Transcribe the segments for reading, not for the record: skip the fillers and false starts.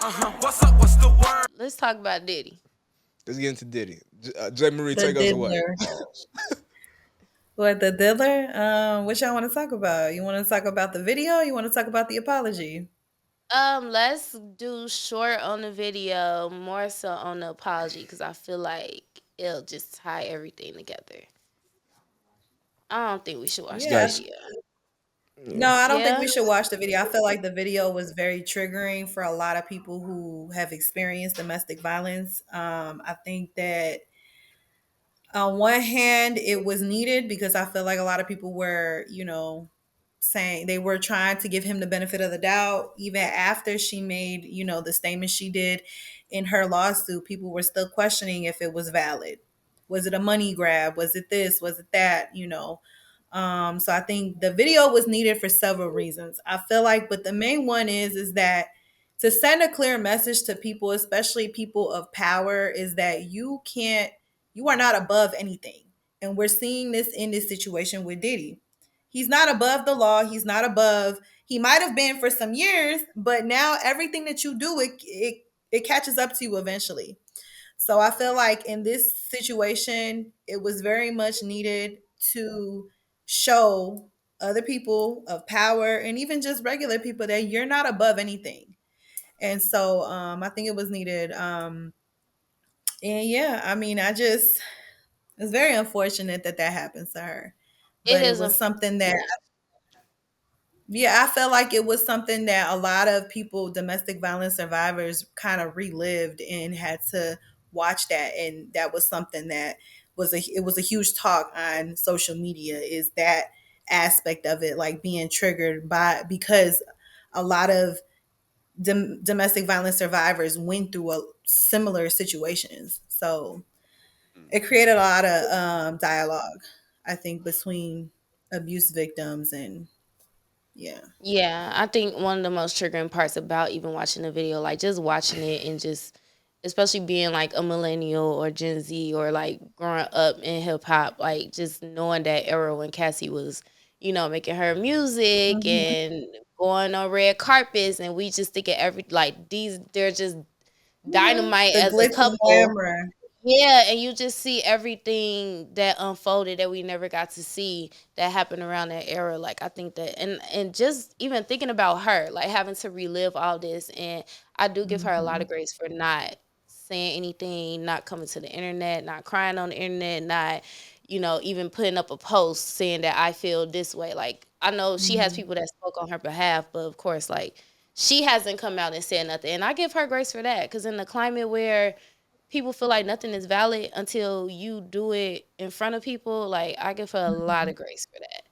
What's up? What's the word? Let's talk about Diddy. Let's get into Diddy. J. Marie, The take us away. diddler. What, the diddler? What y'all want to talk about? You want to talk about the video? You want to talk about the apology? Let's do short on the video, more so on the apology, because I feel like it'll just tie everything together. I don't think we should watch the Yeah. Guys, video. No, yeah. I don't think Yeah. we should watch the video. I feel like the video was very triggering for a lot of people who have experienced domestic violence. I think that on one hand, it was needed because I feel like a lot of people were, saying they were trying to give him the benefit of the doubt. Even after she made, the statement she did in her lawsuit, people were still questioning if it was valid. Was it a money grab? Was it this? Was it that? So I think the video was needed for several reasons. I feel like, but the main one is that to send a clear message to people, especially people of power, is that you are not above anything. And we're seeing this in this situation with Diddy. He's not above the law. He's not above. He might have been for some years, but now everything that you do, it catches up to you eventually. So I feel like in this situation, it was very much needed to show other people of power and even just regular people that you're not above anything. And so I think it was needed. And yeah, I mean, it's very unfortunate that that happens to her. It But it is was a something that, yeah, I felt like it was something that a lot of people, domestic violence survivors, kind of relived and had to watch that. And that was something that it was a huge talk on social media, is that aspect of it, like being triggered by, because a lot of domestic violence survivors went through similar situations. So it created a lot of dialogue, I think, between abuse victims and yeah. Yeah, I think one of the most triggering parts about even watching the video, like just watching it and just, especially being like a millennial or Gen Z or like growing up in hip hop, like just knowing that era when Cassie was, making her music Mhm. and going on red carpets, and we just think of they're just Mhm. dynamite The as a glitz and couple. glamour. Yeah, and you just see everything that unfolded that we never got to see that happened around that era. Like I think that, and just even thinking about her, like having to relive all this, and I do give her a lot Mhm. of grace for not saying anything, not coming to the internet, not crying on the internet, not even putting up a post saying that I feel this way. Like I know she has Mhm. people that spoke on her behalf, but of course, like she hasn't come out and said nothing, and I give her grace for that because in the climate where people feel like nothing is valid until you do it in front of people. Like I give her a lot of grace for that.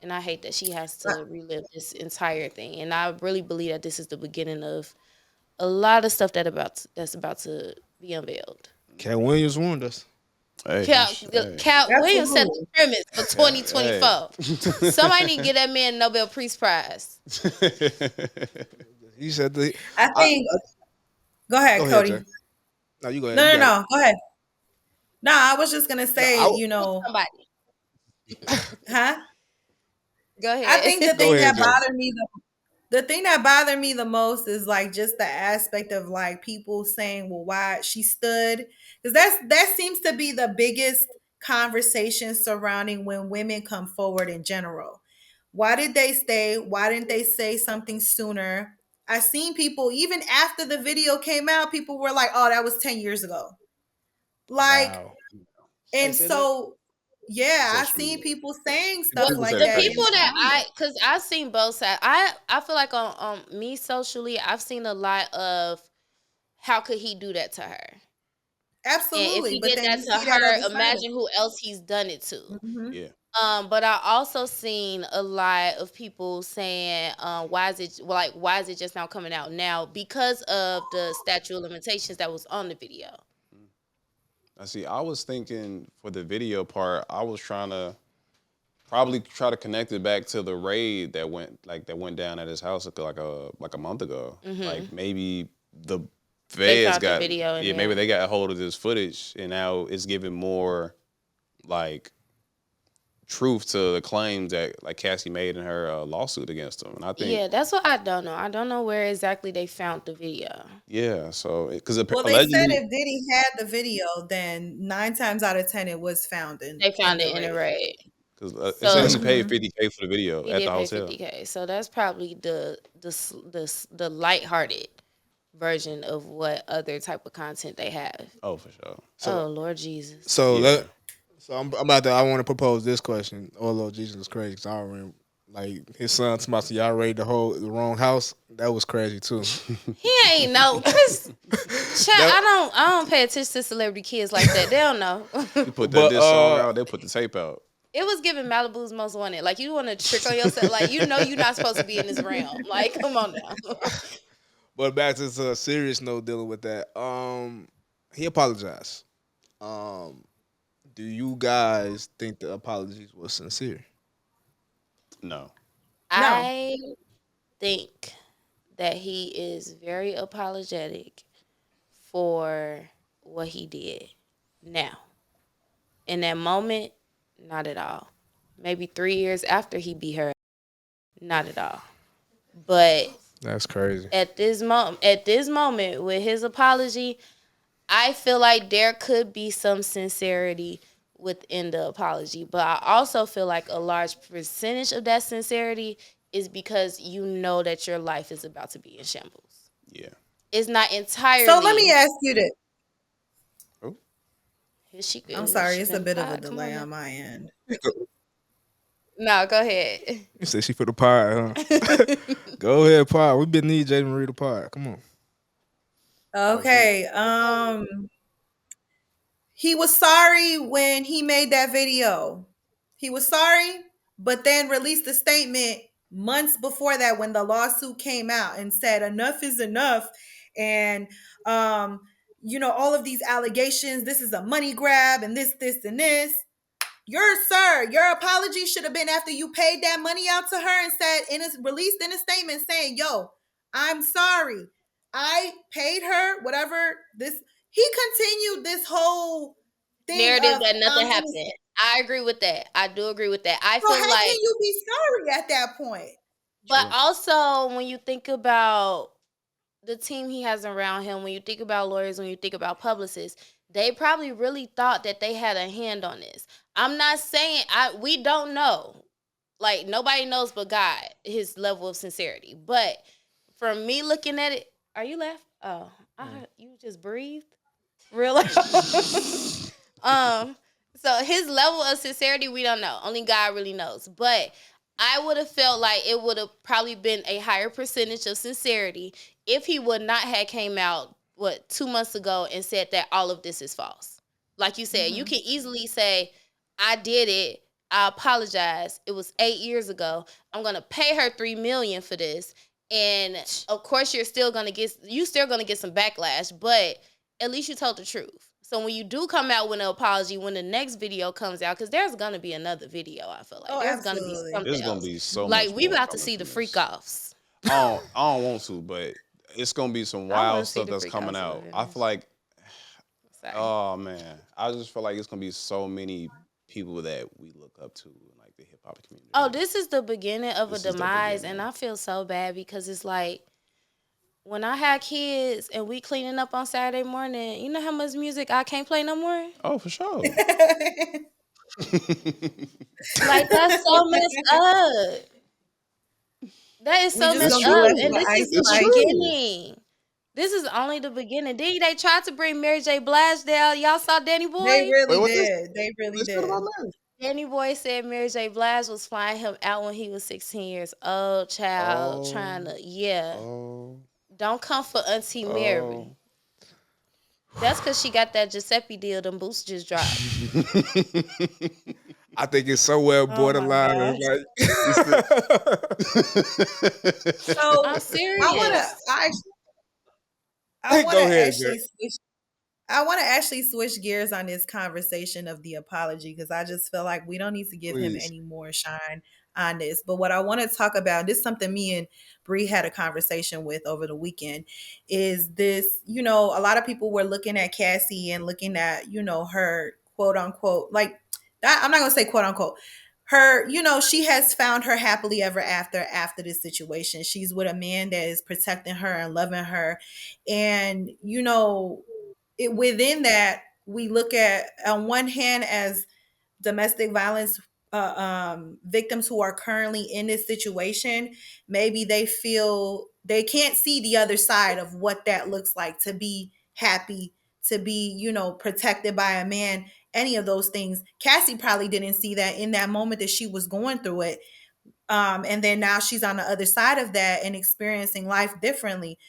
And I hate that she has to relive this entire thing. And I really believe that this is the beginning of a lot of stuff that's about to be unveiled. Cat Williams warned us. Hey, Cat, hey, Cat Williams set the Absolutely. premise for hey. 2024. Somebody need to get that man a Nobel Peace Prize. He said the. I think. I Go ahead, go ahead, Cody. Jay. No, you go ahead. No, You no, got it. no. Go ahead. No, I was just gonna No, say, Somebody. huh? Go I think the ahead. go thing ahead, that Jay. bothered me the thing that bothered me the most is like just the aspect of like people saying, well, why she stood, because that seems to be the biggest conversation surrounding when women come forward in general. Why did they stay? Why didn't they say something sooner? I seen people even after the video came out, people were like, oh, that was 10 years ago. Like, Wow. Somebody and said that. so yeah, I Social seen media. people saying Well, stuff People like say the that in people the facts. that comments. because I've seen both sides. I feel like on me socially, I've seen a lot of how could he do that to her, and if Absolutely. he But did then that you to see that other her, side of imagine who else he's done it to. it. Hmm. Yeah. But I also seen a lot of people saying, why is it just now coming out now because of the statute of limitations that was on the video. I see. I was thinking for the video part, I was trying to probably try to connect it back to the raid that went down at his house like a month ago. Hmm. Like maybe the They feds found the got video in yeah, maybe there. they got a hold of this footage and now it's giving more like truth to the claims that like Cassie made in her lawsuit against him. And I think Yeah, that's what I don't know. I don't know where exactly they found the video. so because Well, they said allegedly if Diddy had the video, then 9 times out of 10 it was found They in found the it in a raid. raid. because it said So he paid Mhm. $50K for the video he at the did pay hotel. $50K. So that's probably the lighthearted version of what other type of content they have. Oh, for sure. Oh Lord Jesus. So Yeah. I'm about to. I want to propose this question. Oh Lord Jesus is crazy. 'Cause I remember like his son to my y'all raided the wrong house. That was crazy too. He ain't know, cause That- I don't pay attention to celebrity kids like that. They don't know. You put But, this song out, they put the tape out. It was giving Malibu's Most Wanted. Like, you want to trick on yourself. Like, you know you're not supposed to be in this realm. Like, come on now. But back to a serious note dealing with that. He apologized. Do you guys think the apologies were sincere? No. I think that he is very apologetic for what he did. Now, in that moment, not at all. Maybe 3 years after he beat her, not at all. But That's crazy. at this moment with his apology, I feel like there could be some sincerity within the apology, but I also feel like a large percentage of that sincerity is because you know that your life is about to be in shambles. Yeah. It's not entirely. So let me ask you this. Oh. I'm sorry, it's a bit of a delay on my end. No, go ahead. You said she for the pod, huh? Go ahead, pod. We been need Jay Marie the pod. Come on. Okay. He was sorry when he made that video. He was sorry, but then released a statement months before that when the lawsuit came out and said enough is enough. And all of these allegations, this is a money grab and this, and this. Your apology should have been after you paid that money out to her and said released in a statement saying, yo, I'm sorry. I paid her whatever this. He continued this whole thing Narrative of that nothing happened. I agree with that. I do agree with that. I so feel how like, can you be sorry at that point? but True. also when you think about the team he has around him, when you think about lawyers, when you think about publicists, they probably really thought that they had a hand on this. I'm not saying we don't know. Like, nobody knows but God his level of sincerity. But for me looking at it, are you left? Oh, you just breathed. Really? So his level of sincerity, we don't know. Only God really knows. But I would have felt like it would have probably been a higher percentage of sincerity if he would not have came out 2 months ago and said that all of this is false. Like you said, you can easily say, I did it. I apologize. It was 8 years ago. I'm gonna pay her $3 million for this, and of course you're still gonna get some backlash. But at least you told the truth. So when you do come out with an apology, when the next video comes out, because there's gonna be another video, I feel like there's gonna be something There's gonna else. be so Like, much we more about to coming see the from freak this. offs. I don't want to, but it's gonna be some I wanna wild see stuff the that's freak coming offs out. of it. I feel like, Sorry. oh man, I just feel like it's gonna be so many people that we look up to in like the hip hop community. Oh, this is the beginning of This a is the demise, beginning. and I feel so bad because it's like, when I had kids and we cleaning up on Saturday morning, you know how much music I can't play no more? Oh, for sure. Like, that's so messed up. That is We so just messed gonna be up. left And with this Ice is the It's Spice. true. beginning. This is only the beginning. Then they tried to bring Mary J. Blige down. Y'all saw Danny They Boy? really what they did. They really said did. about Mary? Danny Boy said Mary J. Blige was flying him out when he was 16 years old, child, Oh, trying to, yeah. oh, Don't come for Auntie Mary. oh. That's because she got that Giuseppe deal. Them boots just dropped. I think it's somewhere Oh my borderline. gosh. It's like, So I'm I serious. Go ahead, Jerry. I want to actually switch gears on this conversation of the apology because I just feel like we don't need to give him Please. any more shine on this. But what I want to talk about, this is something me and Bree had a conversation with over the weekend, is this, a lot of people were looking at Cassie and looking at, her quote unquote, like that. I'm not going to say quote unquote, her, she has found her happily ever after this situation. She's with a man that is protecting her and loving her. And, within that, we look at, on one hand, as domestic violence victims who are currently in this situation, maybe they feel they can't see the other side of what that looks like, to be happy, to be, protected by a man, any of those things. Cassie probably didn't see that in that moment that she was going through it. And then now she's on the other side of that and experiencing life differently.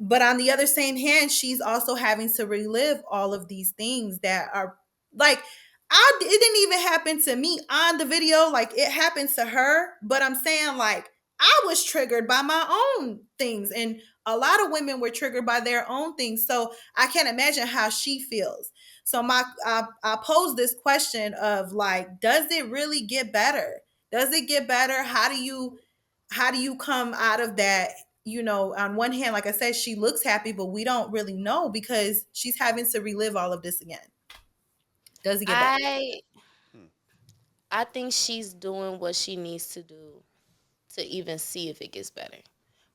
But on the other same hand, she's also having to relive all of these things that are like, it didn't even happen to me on the video, like it happened to her, but I'm saying, like, I was triggered by my own things, and a lot of women were triggered by their own things, so I can't imagine how she feels. So I pose this question of, like, does it really get better? Does it get better? How do you come out of that? On one hand, like I said, she looks happy, but we don't really know because she's having to relive all of this again. Does it get better? I I think she's doing what she needs to do to even see if it gets better.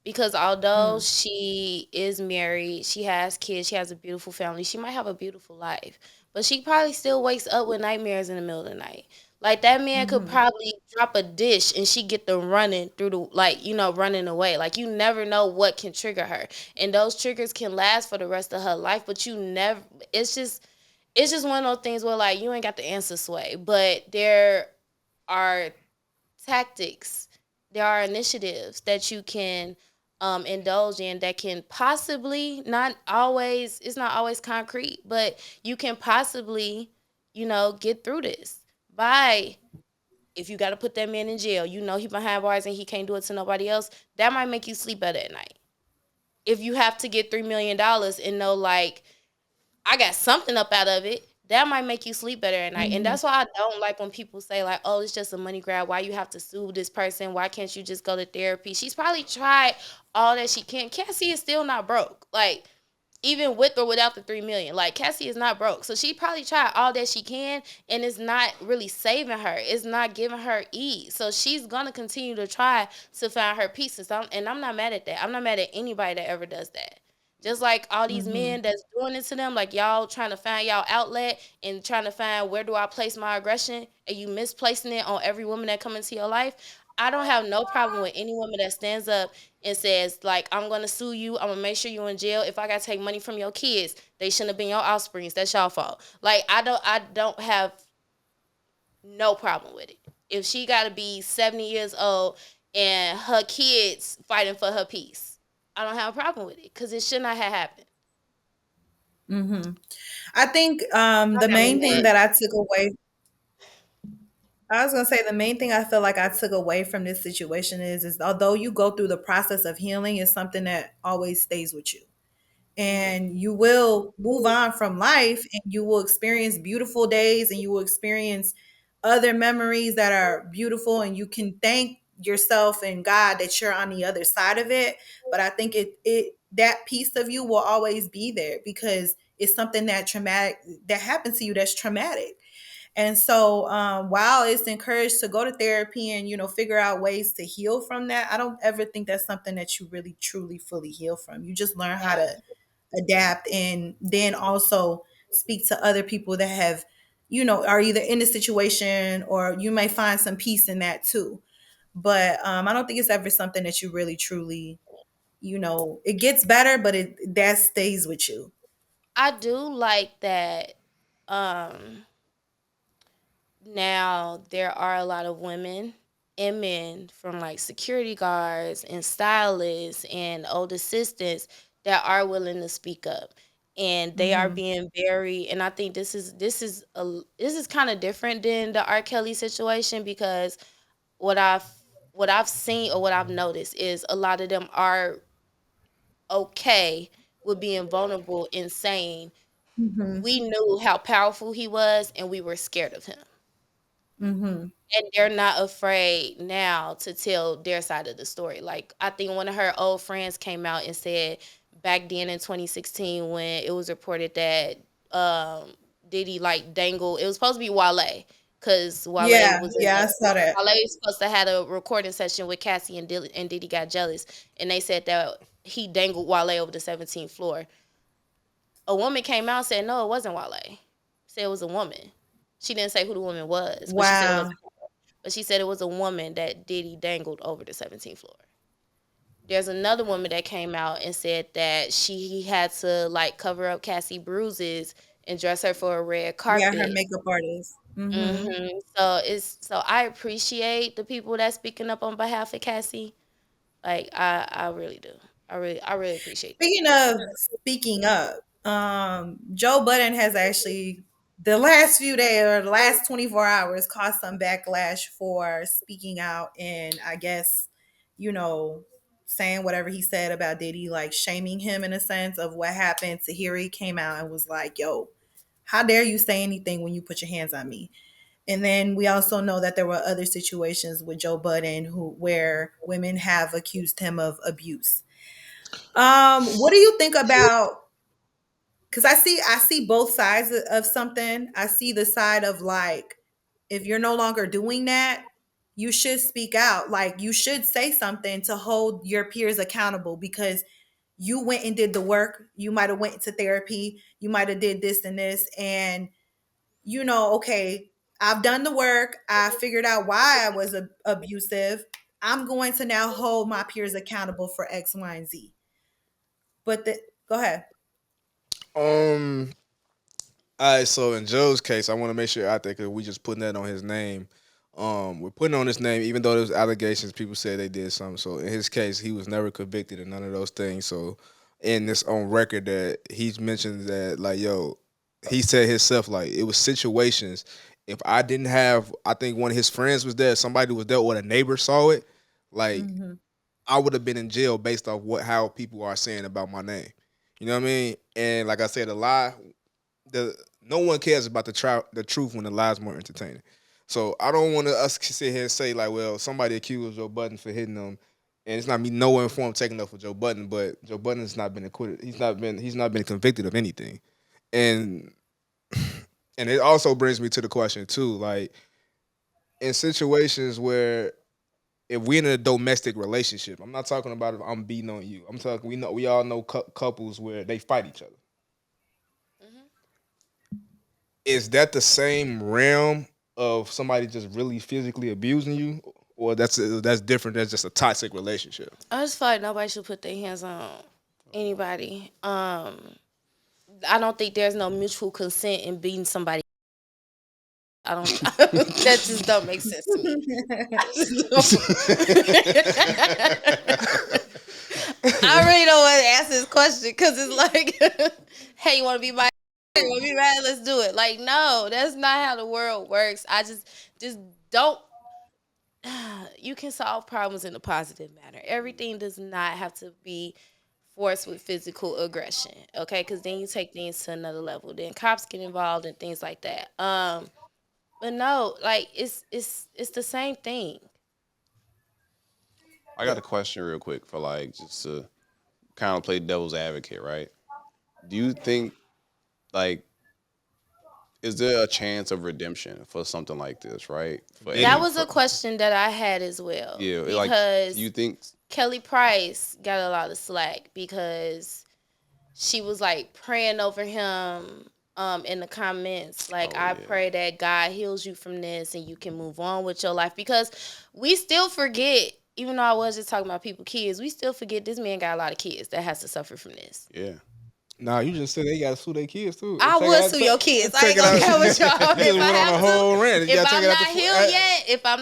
Because although Mm. she is married, she has kids, she has a beautiful family, she might have a beautiful life, but she probably still wakes up with nightmares in the middle of the night. Like that man could Mm-hmm. probably drop a dish and she get them running through the, like, running away. Like you never know what can trigger her. And those triggers can last for the rest of her life, but you never it's just one of those things where like you ain't got the answer sway. But there are tactics, there are initiatives that you can indulge in that can possibly, not always, it's not always concrete, but you can possibly, get through this by, if you got to put that man in jail, he behind bars and he can't do it to nobody else, that might make you sleep better at night. If you have to get $3 million and know, like, I got something up out of it, that might make you sleep better at night. And Mm-hmm. that's why I don't like when people say, like, oh, it's just a money grab. Why you have to sue this person? Why can't you just go to therapy? She's probably tried all that she can. Cassie is still not broke. Like, even with or without the 3 million, like Cassie is not broke, so she probably tried all that she can, and it's not really saving her. It's not giving her ease. So she's gonna continue to try to find her pieces. And I'm not mad at that. I'm not mad at anybody that ever does that. Just like all these Mm-hmm. men that's doing it to them, like y'all trying to find y'all outlet and trying to find where do I place my aggression, and you misplacing it on every woman that come into your life. I don't have no problem with any woman that stands up and says, like, I'm gonna sue you, I'm gonna make sure you're in jail. If I gotta take money from your kids, they shouldn't have been your offsprings. That's y'all fault. Like, I don't have no problem with it. If she gotta be 70 years old and her kids fighting for her peace, I don't have a problem with it because it should not have happened. Mm-hmm. I think I the got me main thing mad. that I took away, I was gonna say, the main thing I feel like I took away from this situation is although you go through the process of healing, it's something that always stays with you. Hmm. And you will move on from life and you will experience beautiful days and you will experience other memories that are beautiful, and you can thank yourself and God that you're on the other side of it. But I think it that piece of you will always be there because it's something that traumatic that happened to you, that's traumatic. And so, while it's encouraged to go to therapy and figure out ways to heal from that, I don't ever think that's something that you really truly fully heal from. You just learn how Yeah. to adapt, and then also speak to other people that have, are either in the situation, or you may find some peace in that too. But I don't think it's ever something that you really truly, it gets better, but it that stays with you. I do like that. Um, Now there are a lot of women and men, from like security guards and stylists and old assistants, that are willing to speak up, and they are Hmm. being very, and I think this is kind of different than the R. Kelly situation, because what I've what I've seen or what I've noticed is a lot of them are okay with being vulnerable and saying, Hmm. we knew how powerful he was and we were scared of him. Hmm. And they're not afraid now to tell their side of the story. Like, I think one of her old friends came out and said back then in 2016, when it was reported that Diddy like dangled, it was supposed to be Wale, because Wale Yeah, was in yeah, I a saw that. Wale was supposed to had a recording session with Cassie and Diddy got jealous, and they said that he dangled Wale over the 17th floor. A woman came out and said no, it wasn't Wale. Said it was a woman. She didn't say who the woman was, but she said it was. Wow. But she said it was a woman that Diddy dangled over the 17th floor. There's another woman that came out and said that he had to like cover up Cassie bruises and dress her for a red Yeah, her carpet. makeup artist. So I appreciate the people that speaking up on behalf of Cassie. Like I really do. I really appreciate that. Speaking of speaking up, Joe Budden has actually the last few days or the last 24 hours caused some backlash for speaking out and I guess, you know, saying whatever he said about Diddy, like shaming him in a sense of what happened. Tahiri came out and was like, yo, how dare you say anything when you put your hands on me? And then we also know that there were other situations with Joe Budden where women have accused him of abuse. What do you think about? Because I see both sides of something. I see the side of like, if you're no longer doing that, you should speak out. Like you should say something to hold your peers accountable because you went and did the work. You might have went to therapy. You might have did this and this, and okay, I've done the work. I figured out why I was abusive. I'm going to now hold my peers accountable for X, Y, and Z. But go ahead. Um. All right. So in Joe's case, I want to make sure out there because we just putting that on his name. We're putting on his name, even though there's allegations. People said they did something. So in his case, he was never convicted of none of those things. So in this on record that he's mentioned that like, yo, he said himself like it was situations. If I didn't have, I think one of his friends was there, somebody was there, or a neighbor saw it, like Hmm. I would have been in jail based off what how people are saying about my name. You know what I mean? And like I said, a lie, the no one cares about the truth when the lies more entertaining. So I don't want us to sit here and say like, well, somebody accused Joe Budden for hitting them, and it's not me no informed taking up for Joe Budden, but Joe Budden has not been acquitted. He's not been convicted of anything, and and it also brings me to the question too, like in situations where if we're in a domestic relationship, I'm not talking about if I'm beating on you. I'm talking we all know couples where they fight each other. Mhm. Is that the same realm of somebody just really physically abusing you, or that's different? That's just a toxic relationship. I just feel like nobody should put their hands on anybody. I don't think there's no mutual consent in beating somebody. I don't. That just don't make sense to me. I just don't. I really don't want to answer this question because it's like, hey, you want to be my, you want to be mad? Let's do it. Like, no, that's not how the world works. I just don't. You can solve problems in a positive manner. Everything does not have to be forced with physical aggression, okay? Because then you take things to another level. Then cops get involved and things like that. But no, like it's the same thing. I got a question real quick for like just to kind of play devil's advocate, right? Do you think like is there a chance of redemption for something like this, right? For That any Diddy. was a for question that I had as well yeah, like do because you think Kelly Price got a lot of slack because she was like praying over him in the comments like, oh I yeah. pray that God heals you from this and you can move on with your life, because we still forget, even though I was just talking about people kids, we still forget this man got a lot of kids that has to suffer from this. Yeah. Nah, you just said they gotta sue their kids too. I Take it would out. sue your kids. I Take ain't it gonna out. care with y'all You if just I went on a have whole to. rant. You If gotta take I'm it out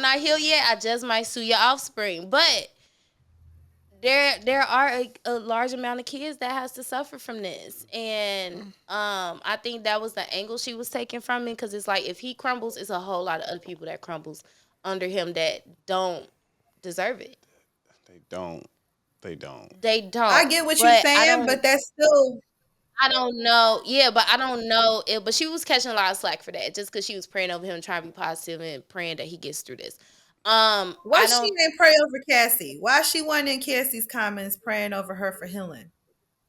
not healed yet, I just might sue your offspring. But there are a large amount of kids that has to suffer from this, and I think that was the angle she was taking from it, because it's like if he crumbles, it's a whole lot of other people that crumbles under him that don't deserve it. They don't. They don't. They I don't. get what you're But I saying, don't. but that's still I don't know. Yeah, but I don't know. But she was catching a lot of slack for that, just because she was praying over him, trying to be positive and praying that he gets through this. why I she don't. didn't pray over Cassie. Why she wasn't in Cassie's comments praying over her for healing?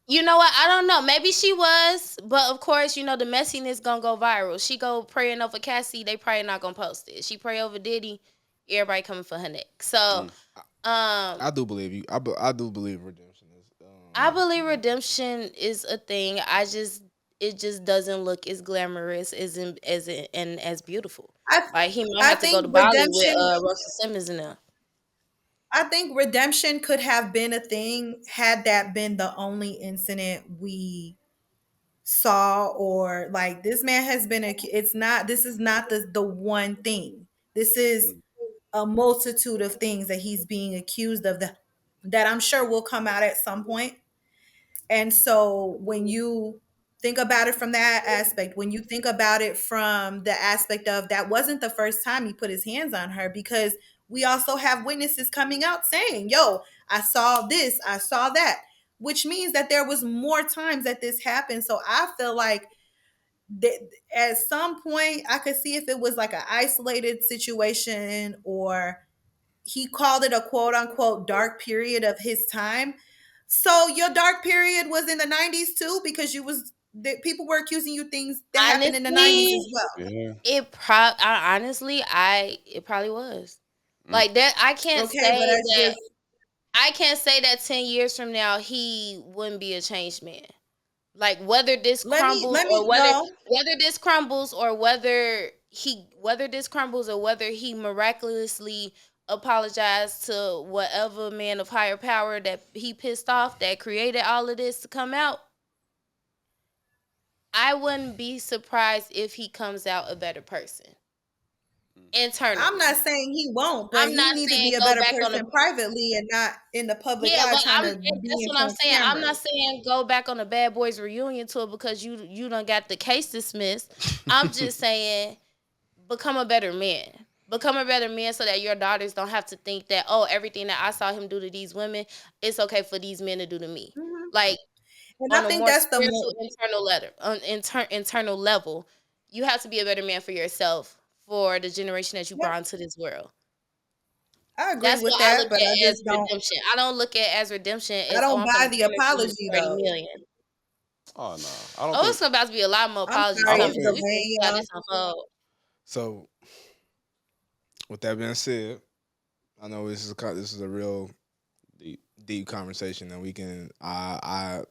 You know what? I don't know. Maybe she was, but of course, you know the messiness gonna go viral. She go praying over Cassie, they probably not gonna post it. She pray over Diddy, everybody coming for her neck. So, I do believe you. I do believe redemption is. I believe redemption is a thing. It just doesn't look as glamorous and as beautiful. I Like he might I have to go think to Bali with redemption Russell Simmons and them. I think redemption could have been a thing had that been the only incident we saw, or like this man has been a it's not this is not the one thing. This is a multitude of things that he's being accused of, that I'm sure will come out at some point. And so when you think about it from that aspect, when you think about it from the aspect of that wasn't the first time he put his hands on her, because we also have witnesses coming out saying, yo, I saw this, I saw that, which means that there was more times that this happened. So I feel like that at some point I could see if it was like an isolated situation, or he called it a quote unquote dark period of his time. So your dark period was in the 90s too, because you was that people were accusing you things that happened in the 90s Honestly, as well. Yeah. it probably was. Like that Okay, but that's just I can't say that 10 years from now he wouldn't be a changed man. Like whether this crumbles let or me no. whether this crumbles or whether he miraculously apologized to whatever man of higher power that he pissed off that created all of this to come out, I wouldn't be surprised if he comes out a better person internally. I'm not saying he won't, but I'm he not needs to saying be a go better back on the person privately and not in the public yeah, eye but trying I'm to be that's in what I'm front of saying. I'm not cameras. saying go back on the Bad Boys reunion tour because you done got the case dismissed. I'm just saying become a better man. Become a better man so that your daughters don't have to think that, oh, everything that I saw him do to these women, it's okay for these men to do to me. Mhm. Like And I on a think more that's the spiritual internal level, you have to be a better man for yourself for the generation that you yep, brought into this world. I agree That's with what I that, look but I at as just don't redemption. I don't look at as redemption I as, oh, don't I'm buy going to the turn it to apology 30 though. million. Oh no, I don't Oh, think. it's about to be a lot more I'm apologies I sorry, don't coming. it's So think. we can delaying see how y'all. this unfolds. So with that being said, I know this is a real Deep. deep conversation, and we can I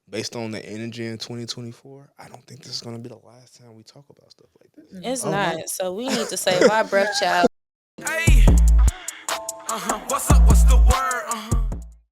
based on the energy in 2024, I don't think this is gonna be the last time we talk about stuff like this. It's I don't know. not. So we need to save our breath, child. Hey, what's up? What's the word?